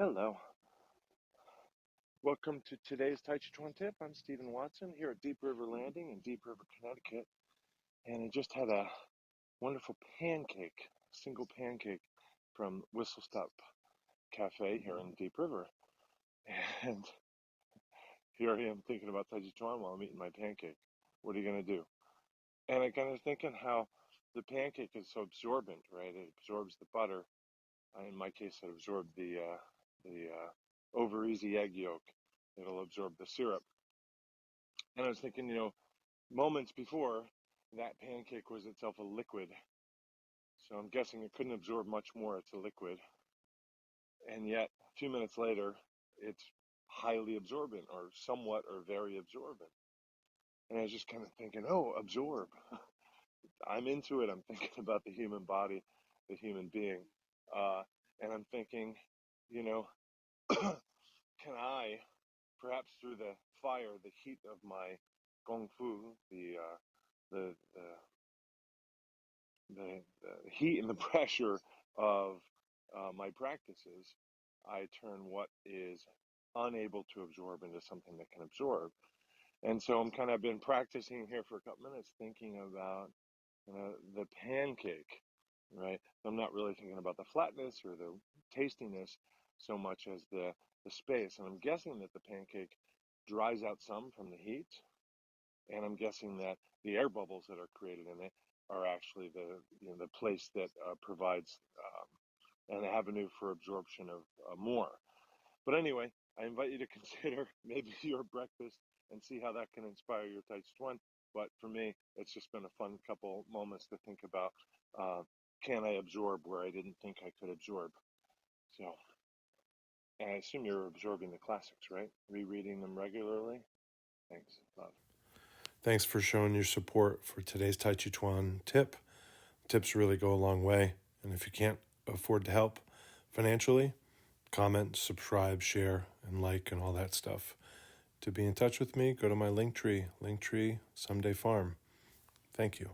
Hello. Welcome to today's Tàijíquán Tip. I'm Stephen Watson here at Deep River Landing in Deep River, Connecticut. And I just had a wonderful pancake, single pancake from Whistle Stop Cafe here in Deep River. And here I am thinking about Tàijíquán while I'm eating my pancake. What are you going to do? And I kind of thinking how the pancake is so absorbent, right? It absorbs the butter. In my case, it absorbed the over easy egg yolk. It'll absorb the syrup. And I was thinking, moments before, that pancake was itself a liquid. So I'm guessing it couldn't absorb much more. It's a liquid. And yet, a few minutes later, it's highly absorbent or somewhat or very absorbent. And I was just kind of thinking, oh, absorb. I'm into it. I'm thinking about the human body, the human being. And I'm thinking, can I, perhaps through the fire, the heat of my gong fu, the heat and the pressure of my practices, I turn what is unable to absorb into something that can absorb. And so I'm kind of been practicing here for a couple minutes, thinking about the pancake, right? I'm not really thinking about the flatness or the tastiness so much as the space. And I'm guessing that the pancake dries out some from the heat. And I'm guessing that the air bubbles that are created in it are actually the place that provides an avenue for absorption of more. But anyway, I invite you to consider maybe your breakfast and see how that can inspire your Tàijíquán. But for me, it's just been a fun couple moments to think about, can I absorb where I didn't think I could absorb? So, and I assume you're absorbing the classics, right? Rereading them regularly? Thanks. Love. Thanks for showing your support for today's Tàijíquán tip. Tips really go a long way. And if you can't afford to help financially, comment, subscribe, share, and like, and all that stuff. To be in touch with me, go to my Linktree, Someday Farm. Thank you.